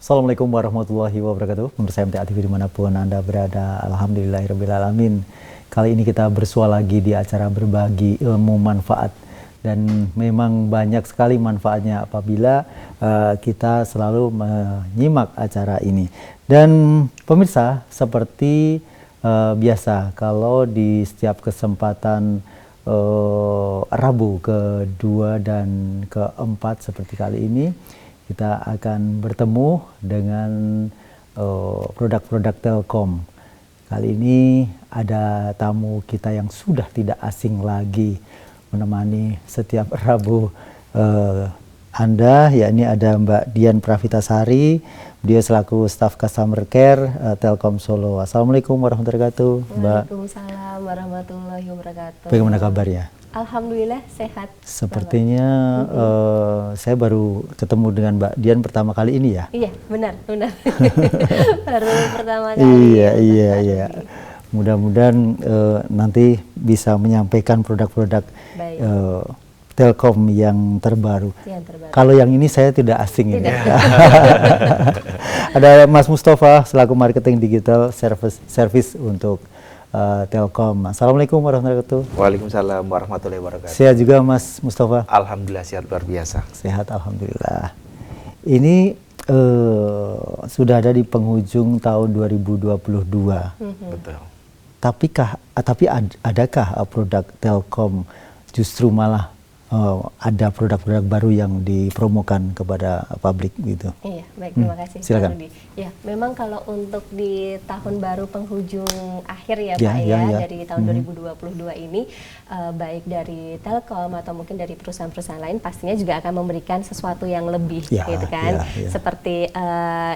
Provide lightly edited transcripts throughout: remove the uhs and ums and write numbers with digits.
Assalamualaikum warahmatullahi wabarakatuh. Pemirsa MTA TV dimanapun Anda berada, alhamdulillahirrabbilalamin. Kali ini kita bersua lagi di acara berbagi ilmu manfaat. Dan memang banyak sekali manfaatnya apabila kita selalu menyimak acara ini. Dan pemirsa, seperti biasa, kalau di setiap kesempatan Rabu kedua dan keempat seperti kali ini, kita akan bertemu dengan produk-produk Telkom. Kali ini ada tamu kita yang sudah tidak asing lagi menemani setiap Rabu Anda, yakni ada Mbak Dian Pravitasari. Beliau selaku staf customer care Telkom Solo. Assalamualaikum warahmatullahi wabarakatuh, Mbak. Waalaikumsalam warahmatullahi wabarakatuh. Bagaimana kabarnya? Alhamdulillah sehat. Sepertinya saya baru ketemu dengan Mbak Dian pertama kali ini ya? Iya, benar. Baru pertama kali. Iya. Mudah-mudahan nanti bisa menyampaikan produk-produk Telkom yang terbaru. Kalau yang ini saya tidak asing ini. Ada Mas Mustafa selaku marketing digital service untuk Telkom. Assalamualaikum warahmatullahi wabarakatuh. Waalaikumsalam warahmatullahi wabarakatuh. Sehat juga Mas Mustafa? Alhamdulillah sehat luar biasa. Sehat alhamdulillah. Ini sudah ada di penghujung tahun 2022. Betul. Tapi adakah produk Telkom justru malah ada produk-produk baru yang dipromokan kepada publik gitu? Iya, baik, terima kasih. Silakan. Ya, memang kalau untuk di tahun baru penghujung akhir ya Pak ya. Dari tahun 2022 ini, baik dari Telkom atau mungkin dari perusahaan-perusahaan lain pastinya juga akan memberikan sesuatu yang lebih gitu kan. Seperti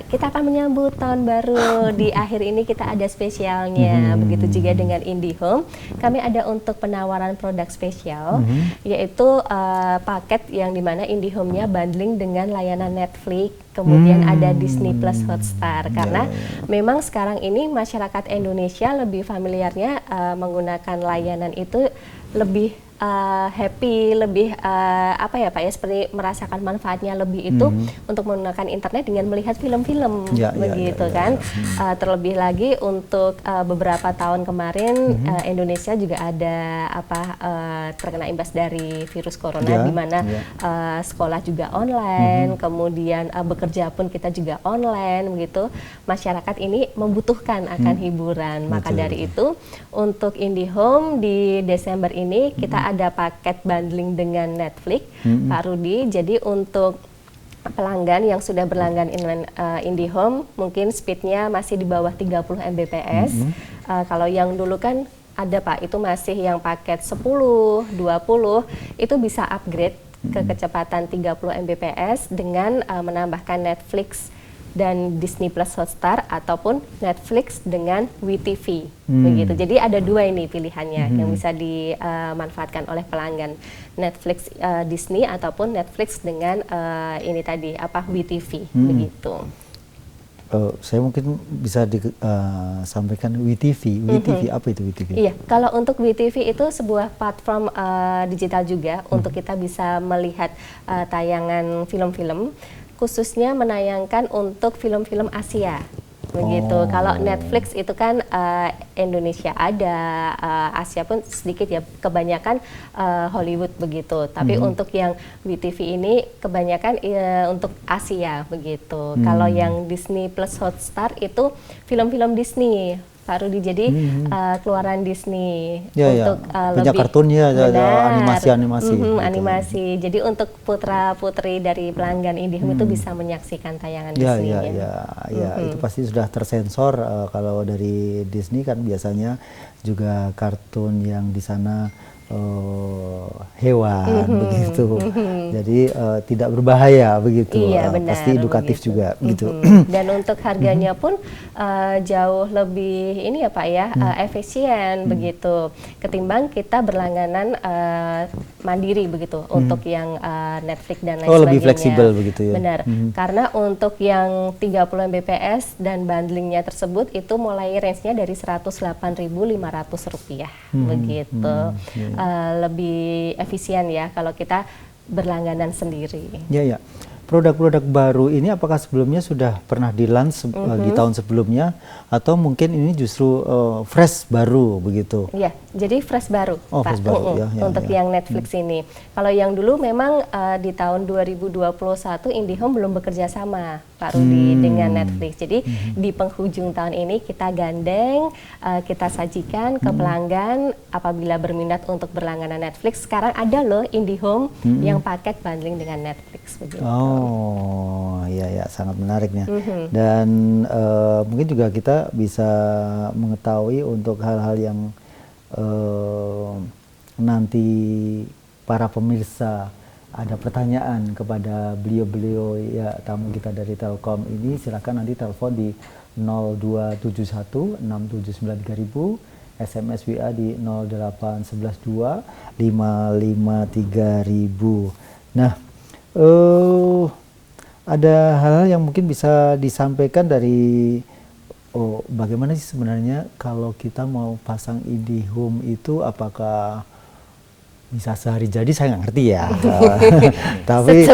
kita akan menyambut tahun baru di akhir ini kita ada spesialnya. Begitu juga dengan IndiHome, kami ada untuk penawaran produk spesial yaitu paket yang dimana IndiHome-nya bundling dengan layanan Netflix, kemudian ada Disney Plus Hotstar. Karena memang sekarang ini masyarakat Indonesia lebih familiarnya menggunakan layanan itu lebih happy, lebih apa ya Pak ya, seperti merasakan manfaatnya lebih itu untuk menggunakan internet dengan melihat film-film begitu kan. Terlebih lagi untuk beberapa tahun kemarin Indonesia juga ada terkena imbas dari virus corona, di mana sekolah juga online, kemudian bekerja pun kita juga online begitu. Masyarakat ini membutuhkan akan hiburan. Maka dari itu untuk IndiHome di Desember ini kita ada paket bundling dengan Netflix, Pak Rudi. Jadi untuk pelanggan yang sudah berlanggan IndiHome, mungkin speednya masih di bawah 30 Mbps. Kalau yang dulu kan ada Pak, itu masih yang paket 10, 20, itu bisa upgrade ke kecepatan 30 Mbps dengan menambahkan Netflix dan Disney Plus Hotstar ataupun Netflix dengan WeTV begitu. Jadi ada dua ini pilihannya yang bisa dimanfaatkan oleh pelanggan, Netflix Disney ataupun Netflix dengan ini tadi WeTV begitu. Saya mungkin bisa disampaikan WeTV. WeTV apa itu WeTV? Iya, kalau untuk WeTV itu sebuah platform digital juga untuk kita bisa melihat tayangan film-film, khususnya menayangkan untuk film-film Asia begitu. Kalau Netflix itu kan Indonesia ada, Asia pun sedikit ya, kebanyakan Hollywood begitu. Tapi untuk yang WeTV ini kebanyakan untuk Asia begitu. Kalau yang Disney Plus Hotstar itu film-film Disney, Pak Rudi, jadi keluaran Disney untuk punya lebih kartunnya, ada animasi. Animasi. Jadi untuk putra-putri dari pelanggan IndiHome itu bisa menyaksikan tayangan Disney. Itu pasti sudah tersensor. Kalau dari Disney kan biasanya juga kartun yang di sana hewan begitu. Jadi tidak berbahaya begitu. Benar, pasti edukatif begitu juga gitu. Dan untuk harganya pun jauh lebih ini ya Pak ya, efisien begitu ketimbang kita berlangganan mandiri begitu untuk yang Netflix dan lain sebagainya. Lebih fleksibel begitu ya. Benar. Karena untuk yang 30 Mbps dan bundlingnya tersebut itu mulai range-nya dari Rp108.500 begitu. Lebih efisien ya kalau kita berlangganan sendiri. produk-produk baru ini apakah sebelumnya sudah pernah di-launch di tahun sebelumnya atau mungkin ini justru fresh baru begitu? Iya, jadi fresh baru, Pak. Fresh baru, untuk yang Netflix ini. Kalau yang dulu memang di tahun 2021 IndiHome belum bekerja sama, Pak Rudi, dengan Netflix. Jadi di penghujung tahun ini kita gandeng, kita sajikan ke pelanggan apabila berminat untuk berlangganan Netflix. Sekarang ada loh IndiHome yang paket bundling dengan Netflix begitu. Oh, iya sangat menariknya. Dan mungkin juga kita bisa mengetahui untuk hal-hal yang nanti para pemirsa ada pertanyaan kepada beliau-beliau ya tamu kita dari Telkom ini, silakan nanti telepon di 0271 679 3000, SMS WA di 08112 553 000. Nah, ada hal-hal yang mungkin bisa disampaikan dari bagaimana sih sebenarnya kalau kita mau pasang IndiHome itu, apakah bisa sehari jadi, saya nggak ngerti ya. Tapi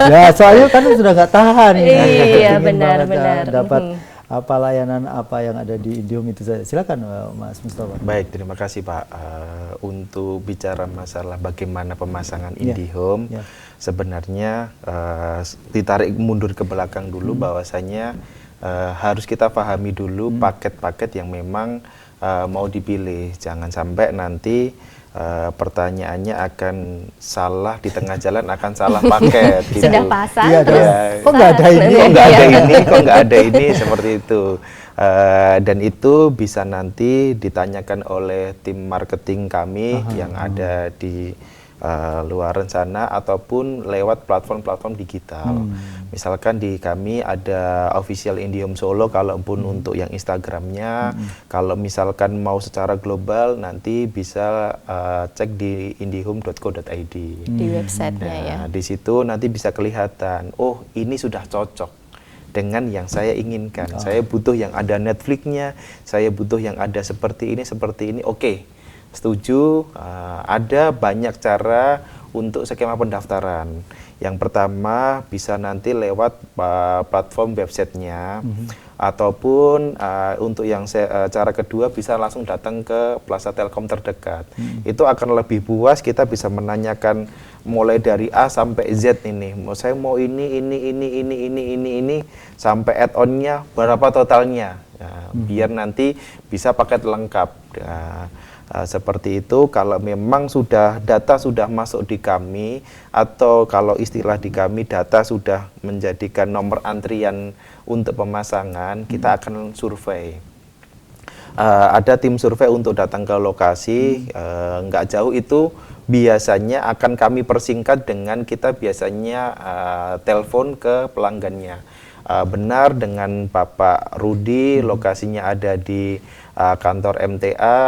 ya soalnya kan sudah nggak tahan. Iya benar. Dapat apa layanan apa yang ada di IndiHome itu saja. Silakan Mas Mustafa. Baik, terima kasih Pak. Untuk bicara masalah bagaimana pemasangan IndiHome, sebenarnya ditarik mundur ke belakang dulu bahwasanya harus kita pahami dulu paket-paket yang memang mau dipilih. Jangan sampai nanti pertanyaannya akan salah di tengah jalan, akan salah paket. Gitu. Sudah pasang, kok nggak ada ini? Kok nggak ada ini, seperti itu. Dan itu bisa nanti ditanyakan oleh tim marketing kami yang ada di luar sana ataupun lewat platform-platform digital. Misalkan di kami ada official IndiHome Solo kalaupun untuk yang Instagramnya. Kalau misalkan mau secara global nanti bisa cek di indihome.co.id. Di websitenya ya. Di situ nanti bisa kelihatan, oh ini sudah cocok dengan yang saya inginkan. Saya butuh yang ada Netflix-nya, saya butuh yang ada seperti ini. Oke. Setuju, ada banyak cara untuk skema pendaftaran. Yang pertama bisa nanti lewat platform websitenya, ataupun untuk yang cara kedua bisa langsung datang ke Plaza Telkom terdekat. Itu akan lebih puas, kita bisa menanyakan mulai dari A sampai Z ini. Saya mau ini, sampai add-on-nya berapa totalnya. Biar nanti bisa paket lengkap. Seperti itu. Kalau memang data sudah masuk di kami, atau kalau istilah di kami data sudah menjadikan nomor antrian untuk pemasangan, kita akan survei. Ada tim survei untuk datang ke lokasi, nggak jauh itu biasanya akan kami persingkat dengan kita biasanya telepon ke pelanggannya. Benar dengan Bapak Rudi, lokasinya ada di kantor MTA,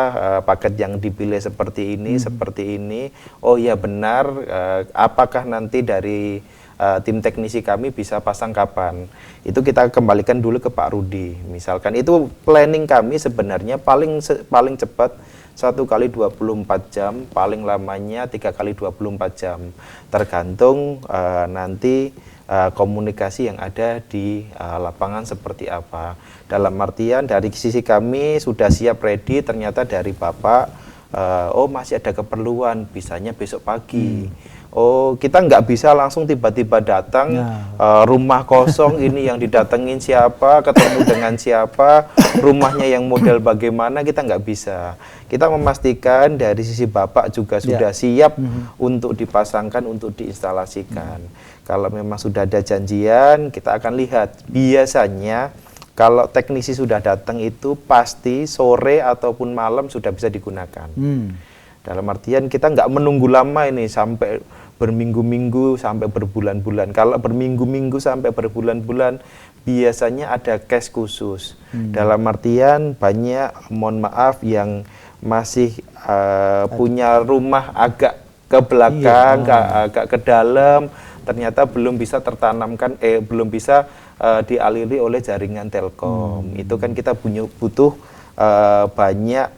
paket yang dipilih seperti ini. Oh ya benar, apakah nanti dari tim teknisi kami bisa pasang kapan? Itu kita kembalikan dulu ke Pak Rudi. Misalkan itu planning kami sebenarnya paling cepat 1 kali 24 jam, paling lamanya 3 kali 24 jam. Tergantung nanti komunikasi yang ada di lapangan seperti apa. Dalam artian dari sisi kami sudah siap ready, ternyata dari Bapak, oh masih ada keperluan, bisanya besok pagi. Oh kita nggak bisa langsung tiba-tiba datang, rumah kosong, ini yang didatengin siapa, ketemu dengan siapa, rumahnya yang model bagaimana, kita nggak bisa. Kita memastikan dari sisi Bapak juga sudah siap untuk dipasangkan, untuk diinstalasikan. Kalau memang sudah ada janjian, kita akan lihat. Biasanya kalau teknisi sudah datang itu pasti sore ataupun malam sudah bisa digunakan. Dalam artian kita nggak menunggu lama ini sampai berminggu-minggu sampai berbulan-bulan. Kalau berminggu-minggu sampai berbulan-bulan biasanya ada case khusus. Dalam artian banyak, mohon maaf, yang masih punya rumah agak ke belakang, agak ke dalam, ternyata belum bisa tertanamkan, belum bisa dialiri oleh jaringan Telkom. Itu kan kita butuh banyak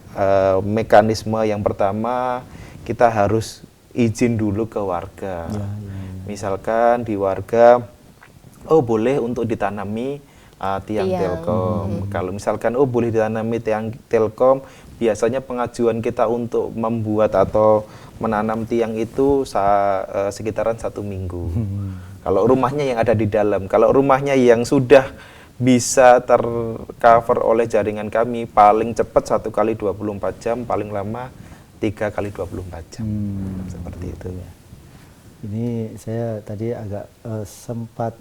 mekanisme. Yang pertama kita harus izin dulu ke warga. Misalkan di warga, oh boleh untuk ditanami tiang Telkom. Kalau misalkan oh boleh ditanami tiang Telkom, biasanya pengajuan kita untuk membuat atau menanam tiang itu sekitaran 1 minggu. Kalau rumahnya yang ada di dalam, kalau rumahnya yang sudah bisa tercover oleh jaringan kami, paling cepat 1 kali 24 jam, paling lama 3 kali 24 jam. Seperti itu ya. Ini saya tadi agak sempat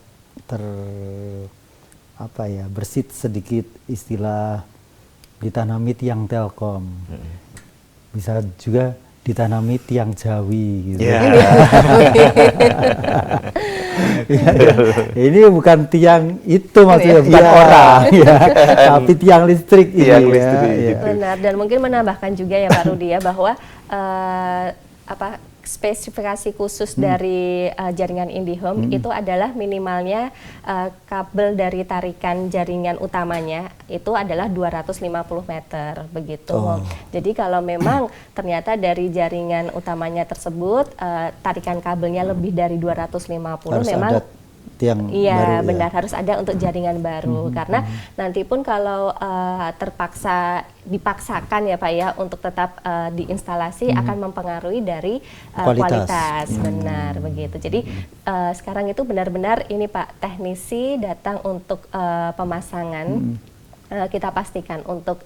bersit sedikit istilah ditanami tiang Telkom. Bisa juga ditanami tiang Jawi gitu. Yeah. Ini bukan tiang itu maksudnya, bukan orang ya, tapi tiang listrik ini tiang ya. listrik, Ya. Benar, dan mungkin menambahkan juga ya Pak Rudi ya bahwa spesifikasi khusus dari jaringan IndiHome itu adalah minimalnya kabel dari tarikan jaringan utamanya itu adalah 250 meter begitu. Jadi kalau memang ternyata dari jaringan utamanya tersebut tarikan kabelnya lebih dari 250 harus memang ada tiang baru, benar ya. harus ada untuk jaringan baru karena nanti pun kalau dipaksakan ya Pak ya untuk tetap diinstalasi akan mempengaruhi dari kualitas. Benar begitu. Jadi sekarang itu benar-benar ini Pak, teknisi datang untuk pemasangan. Kita pastikan untuk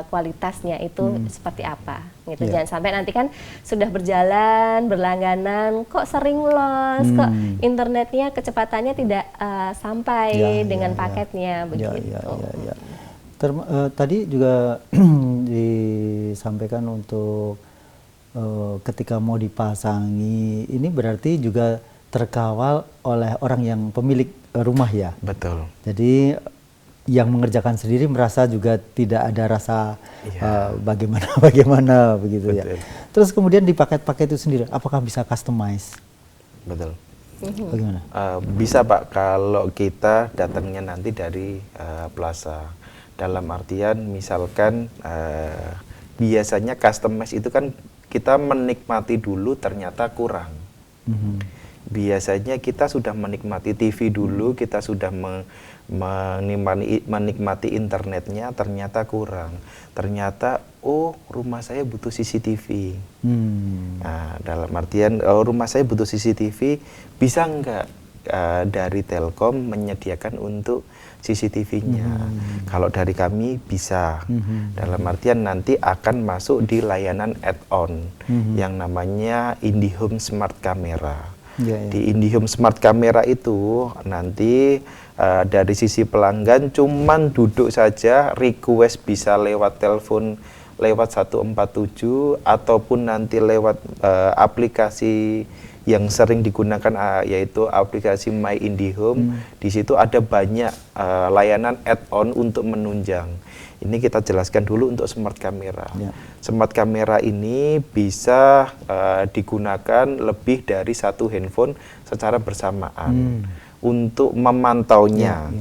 kualitasnya itu seperti apa gitu. Jangan sampai nanti kan sudah berjalan berlangganan kok sering loss, kok internetnya kecepatannya tidak sampai dengan paketnya begitu. Tadi juga disampaikan untuk ketika mau dipasangi ini berarti juga terkawal oleh orang yang pemilik rumah ya. Betul. Jadi yang mengerjakan sendiri merasa juga tidak ada rasa bagaimana begitu. Betul. Ya. Terus kemudian di paket-paket itu sendiri, apakah bisa customize? Betul. Bagaimana? Bisa Pak, kalau kita datangnya nanti dari plaza. Dalam artian misalkan biasanya customize itu kan kita menikmati dulu ternyata kurang. Biasanya kita sudah menikmati TV dulu, kita sudah menikmati internetnya, ternyata kurang. Ternyata, oh rumah saya butuh CCTV. Nah, dalam artian, oh, rumah saya butuh CCTV, bisa nggak dari Telkom menyediakan untuk CCTV-nya? Kalau dari kami bisa. Dalam artian nanti akan masuk di layanan add-on yang namanya IndiHome Smart Camera. Di IndiHome Smart Camera itu nanti dari sisi pelanggan cuman duduk saja, request bisa lewat telepon lewat 147 ataupun nanti lewat aplikasi yang sering digunakan yaitu aplikasi My IndiHome. Di situ ada banyak layanan add-on untuk menunjang. Ini kita jelaskan dulu untuk smart camera. Smart camera ini bisa digunakan lebih dari 1 handphone secara bersamaan untuk memantaunya.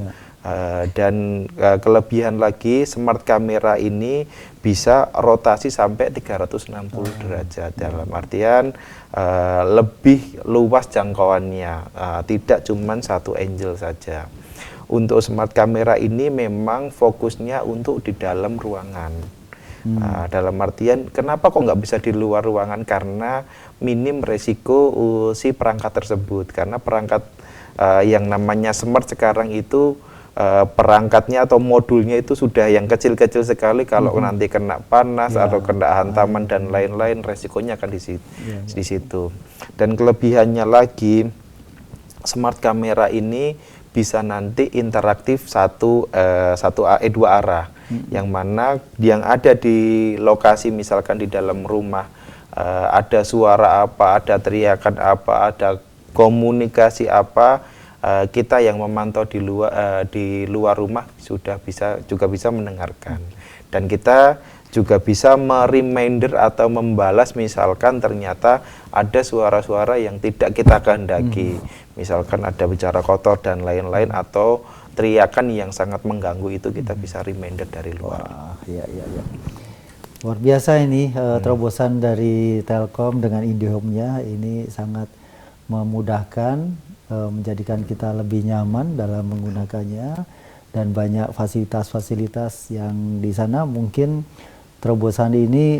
Dan kelebihan lagi, smart camera ini bisa rotasi sampai 360 derajat. Dalam artian lebih luas jangkauannya, tidak cuma 1 angle saja. Untuk smart camera ini memang fokusnya untuk di dalam ruangan. Dalam artian kenapa kok nggak bisa di luar ruangan? Karena minim resiko si perangkat tersebut. Karena perangkat yang namanya smart sekarang itu perangkatnya atau modulnya itu sudah yang kecil-kecil sekali. Kalau nanti kena panas atau kena hantaman dan lain-lain, resikonya akan di situ. Dan kelebihannya lagi, smart camera ini bisa nanti interaktif dua arah, yang mana yang ada di lokasi misalkan di dalam rumah ada suara apa, ada teriakan apa, ada komunikasi apa, kita yang memantau di luar rumah juga bisa mendengarkan, dan kita juga bisa mereminder atau membalas misalkan ternyata ada suara-suara yang tidak kita kehendaki. Misalkan ada bicara kotor dan lain-lain atau teriakan yang sangat mengganggu, itu kita bisa reminder dari luar. Wah, iya. Luar biasa ini terobosan dari Telkom dengan IndiHome-nya ini sangat memudahkan, menjadikan kita lebih nyaman dalam menggunakannya, dan banyak fasilitas-fasilitas yang di sana mungkin terobosan ini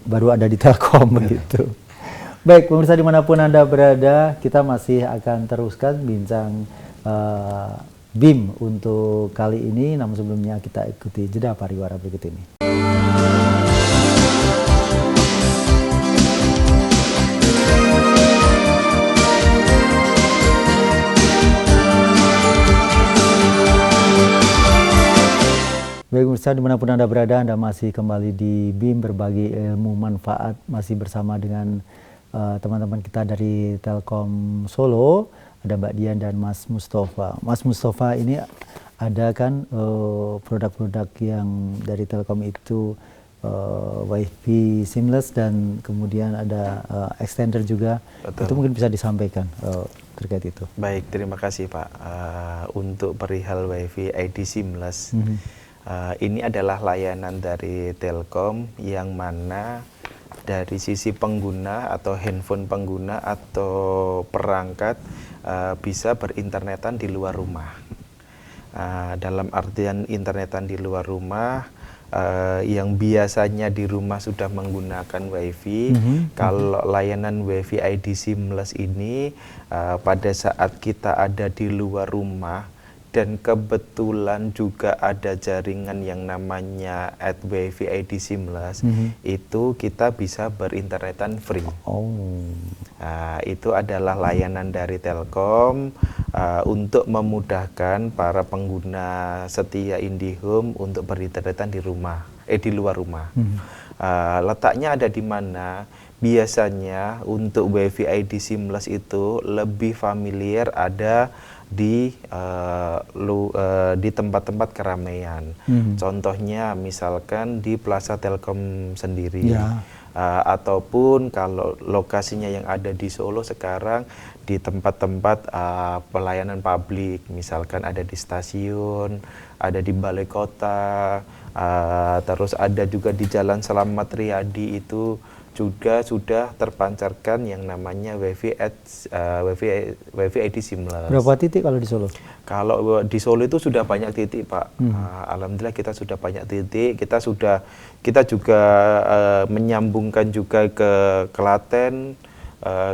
baru ada di Telkom begitu. Baik, pemirsa dimanapun Anda berada, kita masih akan teruskan bincang BIM untuk kali ini, namun sebelumnya kita ikuti jeda pariwara berikut ini. Baik pemirsa dimanapun Anda berada, Anda masih kembali di BIM Berbagi Ilmu Manfaat, masih bersama dengan teman-teman kita dari Telkom Solo, ada Mbak Dian dan Mas Mustafa. Mas Mustafa, ini ada kan produk-produk yang dari Telkom itu WiFi seamless dan kemudian ada extender juga. Betul. Itu mungkin bisa disampaikan terkait itu. Baik, terima kasih Pak. Untuk perihal WiFi ID seamless, ini adalah layanan dari Telkom yang mana dari sisi pengguna atau handphone pengguna atau perangkat bisa berinternetan di luar rumah. Dalam artian internetan di luar rumah, yang biasanya di rumah sudah menggunakan WiFi, kalau layanan WiFi ID seamless ini pada saat kita ada di luar rumah dan kebetulan juga ada jaringan yang namanya @WiFi ID seamless, itu kita bisa berinternetan free. Itu adalah layanan dari Telkom untuk memudahkan para pengguna setia IndiHome untuk berinternetan di rumah, di luar rumah. Letaknya ada di mana? Biasanya untuk WiFi ID seamless itu lebih familiar ada di tempat-tempat keramaian. Contohnya misalkan di Plaza Telkom sendiri, ataupun kalau lokasinya yang ada di Solo sekarang di tempat-tempat pelayanan publik, misalkan ada di stasiun, ada di balai kota, terus ada juga di Jalan Selamat Riyadi, itu juga sudah terpancarkan yang namanya WiFi ID seamless. Berapa titik kalau di Solo? Kalau di Solo itu sudah banyak titik, Pak. Alhamdulillah kita sudah banyak titik. Kita juga menyambungkan juga ke Klaten,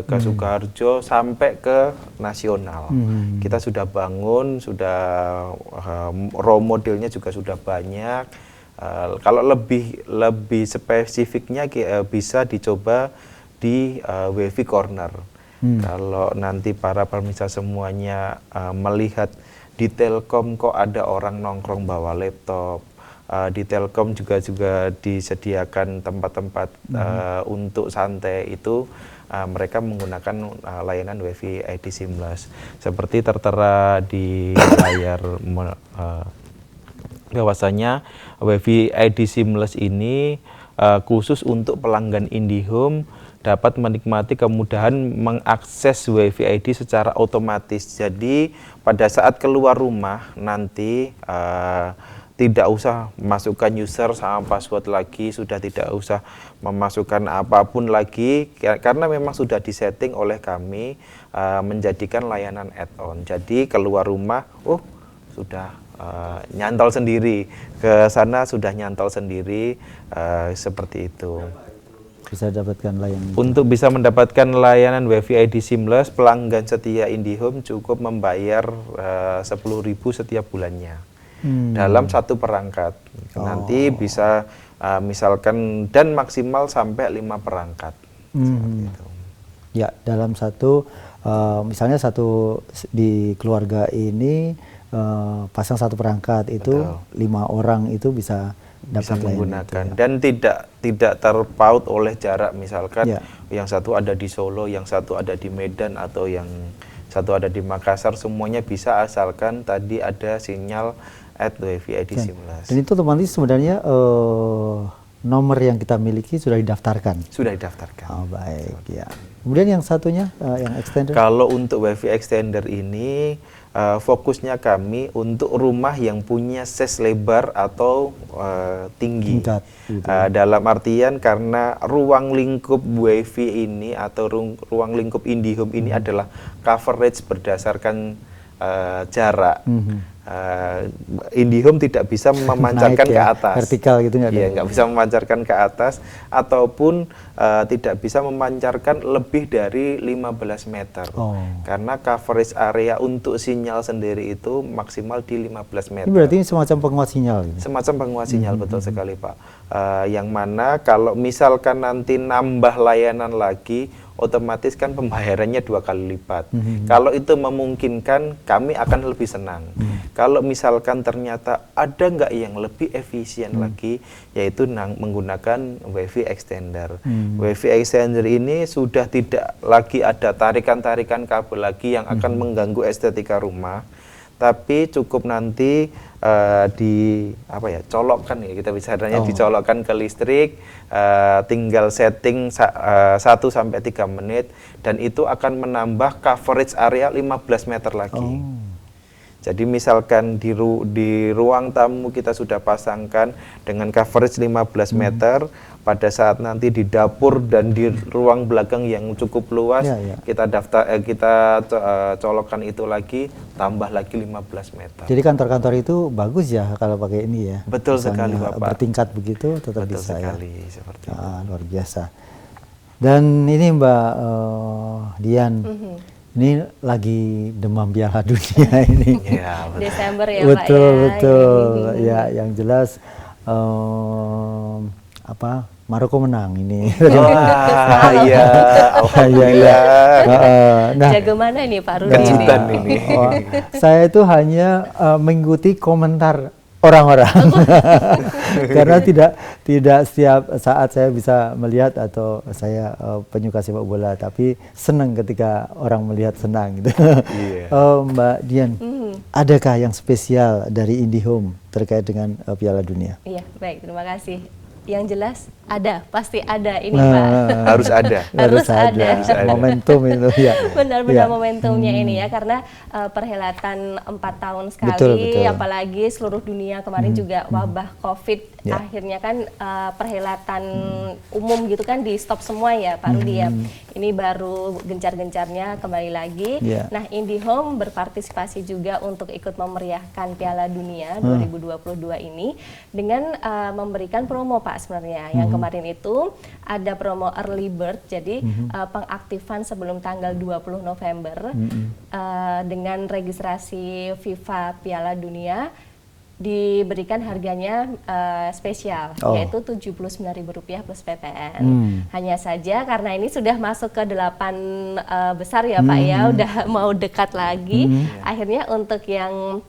ke Sukoharjo sampai ke nasional. Kita sudah bangun, sudah raw modelnya juga sudah banyak. Kalau lebih spesifiknya bisa dicoba di WiFi Corner. Kalau nanti para pemirsa semuanya melihat di Telkom kok ada orang nongkrong bawa laptop, di Telkom juga disediakan tempat-tempat untuk santai, itu mereka menggunakan layanan WiFi ID seamless seperti tertera di layar. Bahwasanya WiFi ID seamless ini khusus untuk pelanggan IndiHome dapat menikmati kemudahan mengakses WiFi ID secara otomatis. Jadi pada saat keluar rumah nanti tidak usah masukkan user sama password lagi, sudah tidak usah memasukkan apapun lagi, karena memang sudah disetting oleh kami menjadikan layanan add-on. Jadi keluar rumah, sudah nyantol sendiri, ke sana sudah nyantol sendiri, seperti itu. Bisa dapatkan layanan. Untuk bisa mendapatkan layanan WiFi ID seamless, pelanggan setia IndiHome cukup membayar 10.000 setiap bulannya dalam satu perangkat. Nanti bisa misalkan dan maksimal sampai 5 perangkat. Seperti itu. Ya, dalam satu misalnya satu di keluarga ini pasang satu perangkat itu. Betul. 5 orang itu bisa menggunakan itu, ya. Dan tidak terpaut oleh jarak, misalkan yang satu ada di Solo, yang satu ada di Medan, atau yang satu ada di Makassar, semuanya bisa asalkan tadi ada sinyal @WiFi ID seamless. Dan itu otomatis sebenarnya nomor yang kita miliki sudah didaftarkan. Sudah didaftarkan. Oh, baik, ya. Kemudian yang satunya yang extender. Kalau untuk WiFi extender ini fokusnya kami untuk rumah yang punya size lebar atau tinggi. Dalam artian karena ruang lingkup WiFi ini atau ruang lingkup IndiHome ini adalah coverage berdasarkan jarak. IndiHome tidak bisa memancarkan ke atas, vertikal gitu nggak bisa memancarkan ke atas, ataupun tidak bisa memancarkan lebih dari 15 meter. Karena coverage area untuk sinyal sendiri itu maksimal di 15 meter. Ini berarti semacam penguat sinyal gitu? Semacam penguat sinyal, betul sekali Pak. Yang mana kalau misalkan nanti nambah layanan lagi, otomatis kan pembayarannya 2 kali lipat. Kalau itu memungkinkan, kami akan lebih senang. Kalau misalkan ternyata ada nggak yang lebih efisien lagi, yaitu menggunakan WiFi extender. WiFi extender ini sudah tidak lagi ada tarikan-tarikan kabel lagi yang akan mengganggu estetika rumah, tapi cukup nanti colokkan ya, kita bicaranya dicolokkan ke listrik, tinggal setting 1 sampai 3 menit, dan itu akan menambah coverage area 15 meter lagi. Jadi misalkan di ruang tamu kita sudah pasangkan dengan coverage 15 meter, pada saat nanti di dapur dan di ruang belakang yang cukup luas, kita colokkan itu lagi, tambah lagi 15 meter. Jadi kantor-kantor itu bagus ya kalau pakai ini ya? Betul sekali Bapak. Bertingkat begitu tetap betul bisa sekali, ya? Seperti itu. Luar biasa. Dan ini Mbak Dian, ini lagi demam Piala Dunia ini. Ya, Desember ya betul, Pak ya. Betul, ya yang jelas Maroko menang ini. Iya, alhamdulillah. Nah, jago mana ini Pak Rudi? Kejutan ini. Saya itu hanya mengikuti komentar orang-orang karena tidak setiap saat saya bisa melihat atau saya penyuka sepak bola, tapi senang ketika orang melihat senang gitu. Mbak Dian, adakah yang spesial dari IndiHome terkait dengan Piala Dunia? Iya, baik, terima kasih. Yang jelas ada, pasti ada ini Pak. Harus ada. Harus ada. Momentum itu ya. Benar-benar momentumnya ini ya, karena perhelatan 4 tahun sekali, betul. Apalagi seluruh dunia kemarin juga wabah COVID, akhirnya kan perhelatan umum gitu kan di stop semua ya Pak Rudi ya. Ini baru gencar-gencarnya kembali lagi. Nah, IndiHome berpartisipasi juga untuk ikut memeriahkan Piala Dunia 2022 ini dengan memberikan promo Pak sebenarnya. Yang kemarin itu ada promo early bird, jadi pengaktifan sebelum tanggal 20 November dengan registrasi FIFA Piala Dunia diberikan harganya spesial, yaitu Rp79.000 plus PPN. Hanya saja karena ini sudah masuk ke 8 besar ya Pak ya, udah mau dekat lagi, akhirnya untuk yang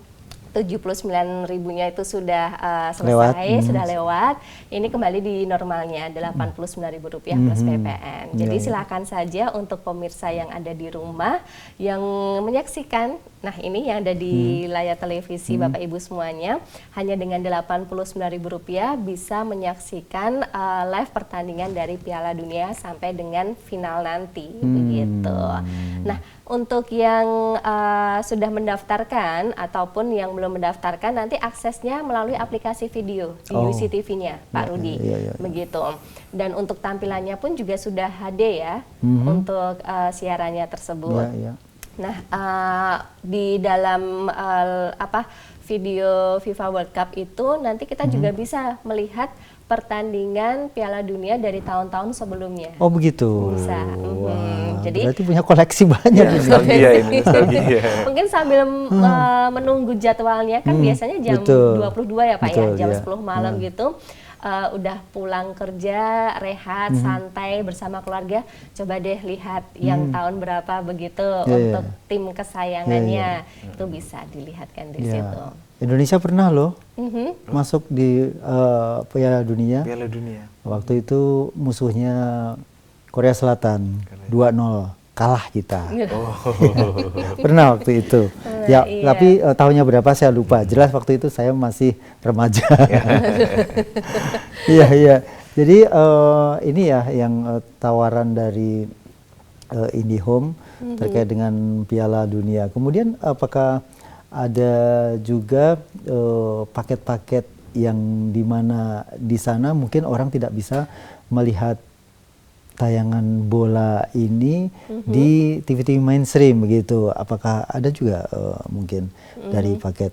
79.000-nya itu sudah selesai, sudah lewat. Ini kembali di normalnya Rp89.000 plus PPN. Jadi silakan saja untuk pemirsa yang ada di rumah yang menyaksikan. Nah, ini yang ada di layar televisi Bapak Ibu semuanya, hanya dengan Rp89.000 bisa menyaksikan live pertandingan dari Piala Dunia sampai dengan final nanti, begitu. Nah, untuk yang sudah mendaftarkan ataupun yang belum mendaftarkan, nanti aksesnya melalui aplikasi video di UCTV-nya, Pak Rudi, begitu. Dan untuk tampilannya pun juga sudah HD ya, untuk siarannya tersebut. Nah, di dalam video FIFA World Cup itu nanti kita juga bisa melihat pertandingan Piala Dunia dari tahun-tahun sebelumnya. Oh begitu. Bisa. Jadi berarti punya koleksi banyak. Ini. Mungkin sambil menunggu jadwalnya kan biasanya jam 22 ya Pak ya, jam 10 malam gitu. Udah pulang kerja, rehat, santai bersama keluarga, coba deh lihat yang tahun berapa begitu untuk tim kesayangannya, itu bisa dilihatkan di situ. Indonesia pernah loh masuk di Piala Dunia. Piala Dunia. Waktu itu musuhnya Korea Selatan 2-0. Kalah kita. Pernah waktu itu. Tapi tahunnya berapa saya lupa. Jelas waktu itu saya masih remaja. Iya. Jadi ini ya yang tawaran dari IndiHome terkait dengan Piala Dunia. Kemudian apakah ada juga paket-paket yang dimana di sana mungkin orang tidak bisa melihat tayangan bola ini di TV-TV mainstream begitu. Apakah ada juga mungkin dari paket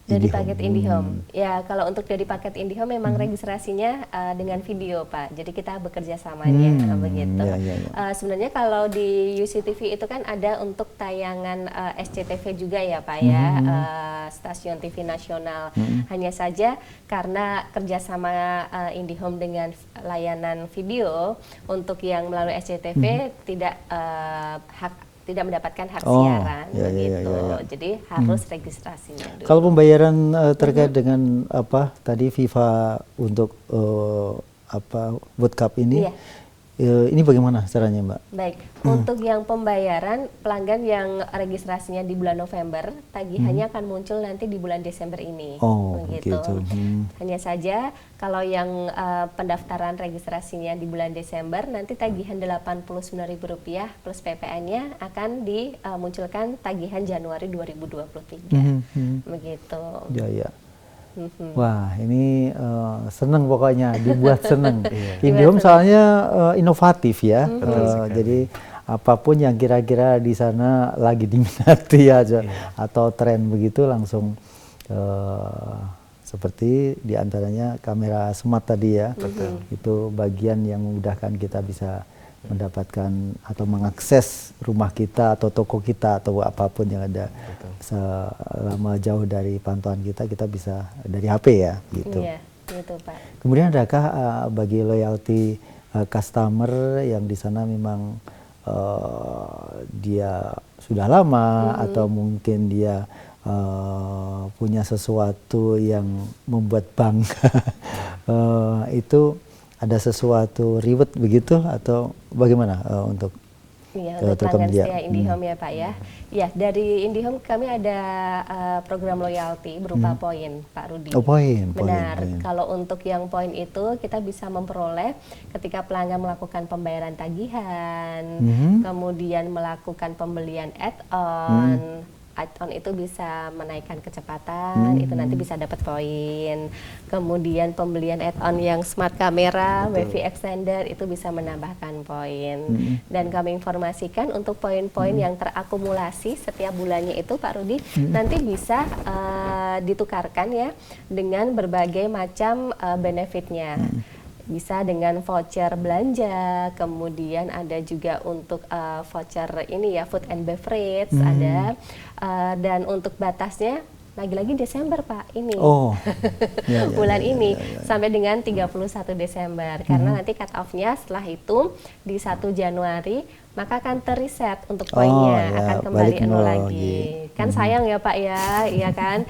dari paket IndiHome? Ya, kalau untuk dari paket IndiHome memang registrasinya dengan video, Pak. Jadi kita bekerja samanya begitu. Sebenarnya kalau di UCTV itu kan ada untuk tayangan SCTV juga ya, Pak ya, stasiun TV nasional. Hanya saja karena kerjasama IndiHome dengan layanan video, untuk yang melalui SCTV tidak mendapatkan hak siaran begitu. Jadi harus registrasinya dulu. Kalau pembayaran terkait dengan apa tadi FIFA untuk World Cup ini, ini bagaimana caranya, Mbak? Baik, untuk yang pembayaran pelanggan yang registrasinya di bulan November, tagihannya akan muncul nanti di bulan Desember ini. Begitu. Hanya saja kalau yang pendaftaran registrasinya di bulan Desember, nanti tagihan Rp89.000 plus PPN-nya akan dimunculkan tagihan Januari 2023. Begitu. Ya. Wah, ini seneng pokoknya, dibuat seneng. IndiHome soalnya inovatif ya, jadi apapun yang kira-kira di sana lagi diminati aja atau tren begitu langsung seperti diantaranya kamera smart tadi ya, itu bagian yang memudahkan kita bisa mendapatkan atau mengakses rumah kita atau toko kita atau apapun yang ada selama jauh dari pantauan kita bisa dari HP ya gitu. Iya, gitu Pak. Kemudian adakah bagi loyalty customer yang di sana memang dia sudah lama atau mungkin dia punya sesuatu yang membuat bangga itu ada sesuatu reward begitu atau bagaimana untuk pelanggan setia IndiHome ya Pak ya. Ya, dari IndiHome kami ada program loyalty berupa poin Pak Rudi. Poin. Benar. Kalau untuk yang poin itu kita bisa memperoleh ketika pelanggan melakukan pembayaran tagihan, kemudian melakukan pembelian add-on. Add-on itu bisa menaikkan kecepatan, itu nanti bisa dapat poin. Kemudian pembelian add-on yang smart kamera, wifi extender itu bisa menambahkan poin. Dan kami informasikan untuk poin-poin yang terakumulasi setiap bulannya itu Pak Rudi nanti bisa ditukarkan ya dengan berbagai macam benefitnya. Bisa dengan voucher belanja, kemudian ada juga untuk voucher ini ya food and beverage ada, dan untuk batasnya lagi-lagi Desember Pak ini bulan ini sampai dengan 31 Desember karena nanti cut off-nya setelah itu di 1 Januari maka akan terreset untuk poinnya akan kembali nol lagi. Kan sayang ya Pak ya, iya kan.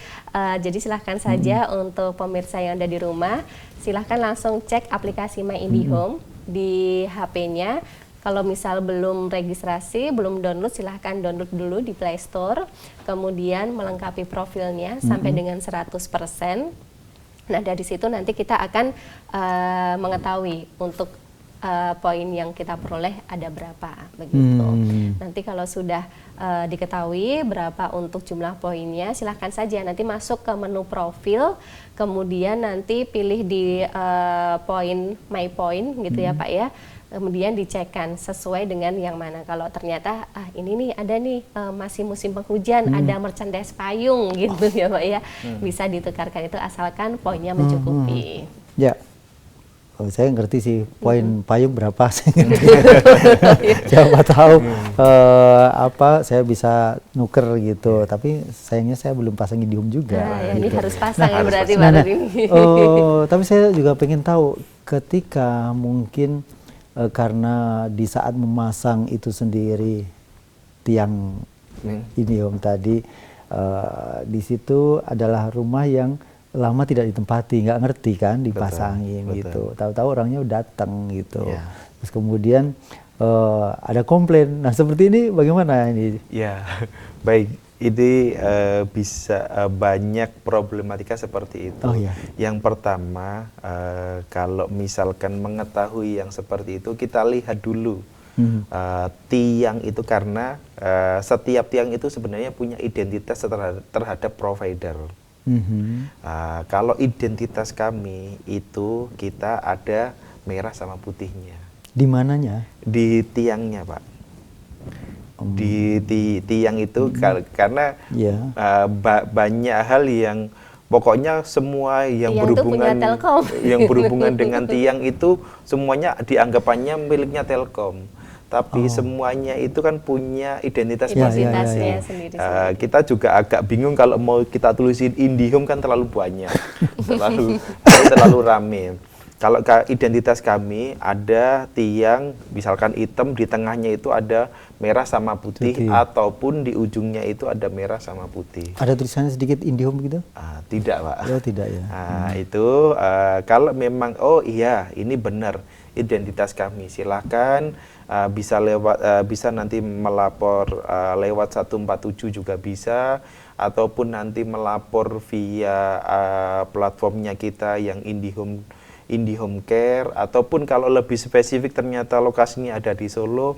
Jadi silahkan saja untuk pemirsa yang ada di rumah, silahkan langsung cek aplikasi My IndiHome di HP-nya. Kalau misal belum registrasi, belum download, silahkan download dulu di Play Store. Kemudian melengkapi profilnya sampai dengan 100%. Nah dari situ nanti kita akan mengetahui untuk poin yang kita peroleh ada berapa begitu. Nanti kalau sudah diketahui berapa untuk jumlah poinnya, silahkan saja nanti masuk ke menu profil, kemudian nanti pilih di poin My Point gitu ya Pak ya. Kemudian dicekkan sesuai dengan yang mana. Kalau ternyata ini nih ada nih masih musim penghujan, ada merchandise payung gitu ya Pak ya, bisa ditukarkan itu asalkan poinnya mencukupi. Ya. Saya ngerti sih poin payung berapa, saya ngerti. Siapa tahu saya bisa nuker gitu. Tapi sayangnya saya belum pasang IndiHome juga. Ini harus pasang ya berarti baru ini. Tapi saya juga pengen tahu ketika mungkin karena di saat memasang itu sendiri tiang IndiHome tadi, di situ adalah rumah yang lama tidak ditempati, nggak ngerti kan dipasangin gitu. Tahu-tahu orangnya datang gitu. Terus kemudian ada komplain. Nah seperti ini bagaimana ini? Ya, baik. Ini bisa banyak problematika seperti itu. Yang pertama, kalau misalkan mengetahui yang seperti itu, kita lihat dulu tiang itu karena setiap tiang itu sebenarnya punya identitas terhadap provider. Kalau identitas kami itu kita ada merah sama putihnya. Di mananya? Di tiangnya, Pak. Di tiang itu karena banyak hal yang pokoknya semua yang berhubungan dengan tiang itu semuanya dianggapannya miliknya Telkom. Tapi semuanya itu kan punya identitas masing-masing. Kita juga agak bingung kalau mau kita tulisin IndiHome kan terlalu banyak, terlalu rame. Kalau identitas kami ada tiang, misalkan hitam, di tengahnya itu ada merah sama putih, ataupun di ujungnya itu ada merah sama putih. Ada tulisannya sedikit IndiHome gitu? Tidak, Pak. Oh, tidak ya. Itu kalau memang ini benar identitas kami, silakan bisa nanti melapor lewat 147 juga bisa, ataupun nanti melapor via platformnya kita yang IndiHome Care, ataupun kalau lebih spesifik ternyata lokasinya ada di Solo,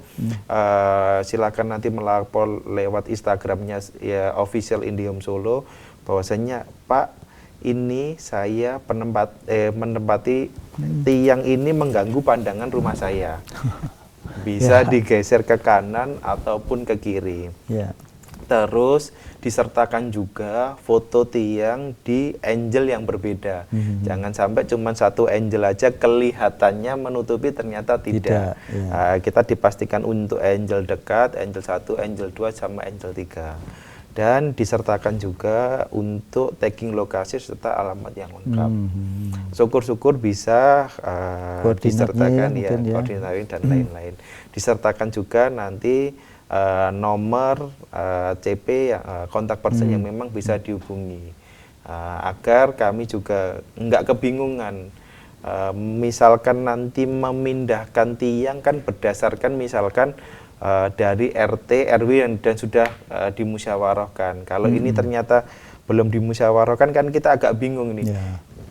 silakan nanti melapor lewat Instagramnya official IndiHome Solo, bahwasanya Pak, ini saya menempati tiang ini mengganggu pandangan rumah saya, bisa digeser ke kanan ataupun ke kiri. Terus disertakan juga foto tiang di angle yang berbeda. Jangan sampai cuma satu angle aja kelihatannya menutupi, ternyata tidak. Kita dipastikan untuk angle dekat, angle 1, angle 2, sama angle 3. Dan disertakan juga untuk tagging lokasi serta alamat yang lengkap. Syukur-syukur bisa disertakan koordinatnya dan lain-lain. Disertakan juga nanti nomor CP kontak person yang memang bisa dihubungi, agar kami juga nggak kebingungan. Misalkan nanti memindahkan tiang kan berdasarkan misalkan dari RT, RW dan sudah dimusyawarahkan. Kalau ini ternyata belum dimusyawarahkan kan kita agak bingung nih.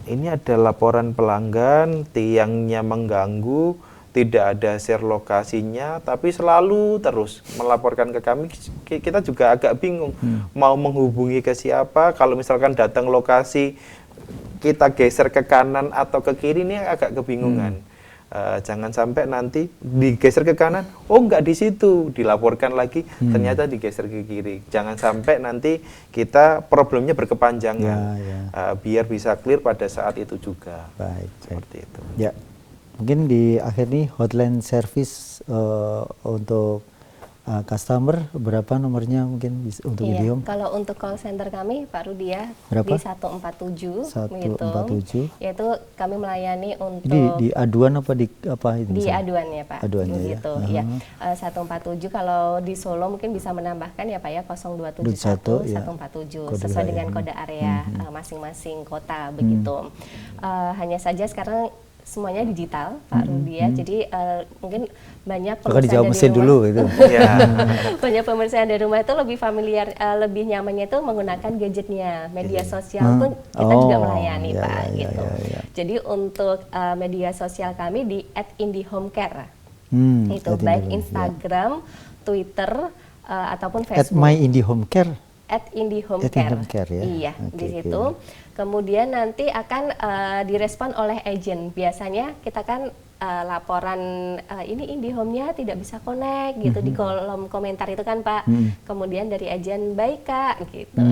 Ini ada laporan pelanggan, tiangnya mengganggu, tidak ada share lokasinya, tapi selalu terus melaporkan ke kami. Kita juga agak bingung mau menghubungi ke siapa. Kalau misalkan datang lokasi kita geser ke kanan atau ke kiri, ini agak kebingungan. Jangan sampai nanti digeser ke kanan, nggak di situ, dilaporkan lagi, ternyata digeser ke kiri. Jangan sampai nanti kita problemnya berkepanjangan. Biar bisa clear pada saat itu juga. Seperti itu. Mungkin di akhir nih hotline service untuk customer berapa nomornya mungkin untuk IndiHome? Kalau untuk call center kami Pak Rudi ya, berapa? Di 147 147 yaitu kami melayani untuk di aduan apa di apa itu? Di aduannya Pak. Aduannya gitu, ya. 147 kalau di Solo mungkin bisa menambahkan ya Pak ya 0271 147 sesuai dengan kode area masing-masing kota begitu. Hanya saja sekarang semuanya digital Pak Rudi ya, jadi mungkin banyak pemirsa dari rumah dulu gitu. Banyak pemirsa dari rumah itu lebih familiar, lebih nyamannya itu menggunakan gadgetnya, media sosial pun kita juga melayani Pak gitu. Jadi untuk media sosial kami di @IndiHomeCare itu baik Instagram, Twitter ataupun Facebook. @myIndiHomeCare. @IndiHomeCare. Iya, di situ. Kemudian nanti akan direspon oleh agent. Biasanya kita kan laporan ini IndiHome-nya tidak bisa connect gitu di kolom komentar itu kan Pak. Kemudian dari agent, baik Kak gitu.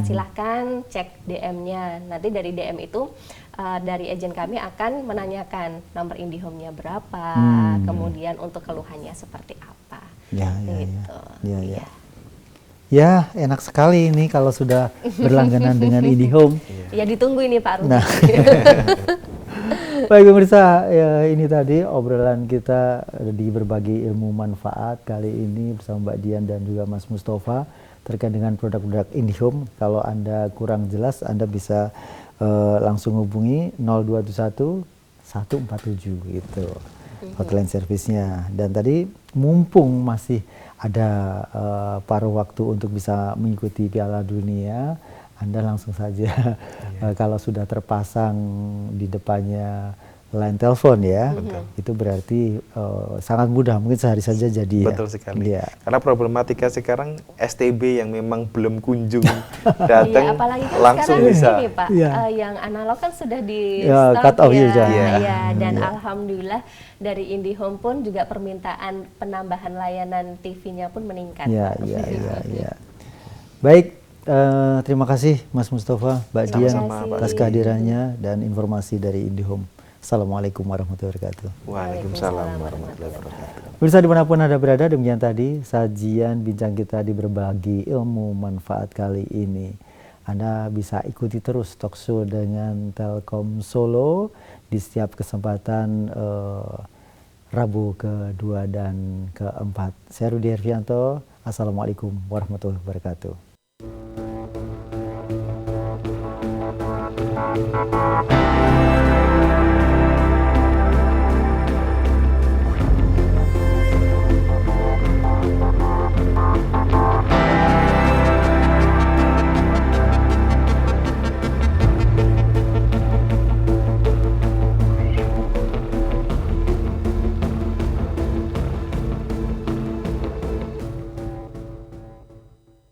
Silahkan cek DM-nya. Nanti dari DM itu dari agent kami akan menanyakan nomor IndiHome-nya berapa, kemudian untuk keluhannya seperti apa. Gitu. Ya, enak sekali ini kalau sudah berlangganan dengan IndiHome. Ya, ditunggu ini Pak Rudi. Baik pemirsa, ya ini tadi obrolan kita di berbagi ilmu manfaat kali ini bersama Mbak Dian dan juga Mas Mustafa terkait dengan produk-produk IndiHome. Kalau Anda kurang jelas, Anda bisa langsung hubungi 0221 147 gitu. Hotline service-nya. Dan tadi mumpung masih ada paruh waktu untuk bisa mengikuti Piala Dunia, Anda langsung saja kalau sudah terpasang di depannya line telepon ya. Itu berarti sangat mudah, mungkin sehari saja jadi. Betul sekali. Ya. Karena problematika sekarang STB yang memang belum kunjung datang, apalagi kan langsung sekarang bisa. ini Pak, yang analog kan sudah di cut off ya, ya. Dan alhamdulillah dari IndiHome pun juga permintaan penambahan layanan TV-nya pun meningkat. Ya. Baik, terima kasih Mas Mustafa, Mbak Dian atas kehadirannya dan informasi dari IndiHome. Assalamualaikum warahmatullahi wabarakatuh. Waalaikumsalam warahmatullahi wabarakatuh. Pemirsa dimanapun Anda berada, demikian tadi sajian bincang kita di Berbagi Ilmu Manfaat kali ini. Anda bisa ikuti terus talkshow dengan Telkom Solo di setiap kesempatan Rabu ke-2 dan ke-4. Saya Rudi Herfianto. Assalamualaikum warahmatullahi wabarakatuh.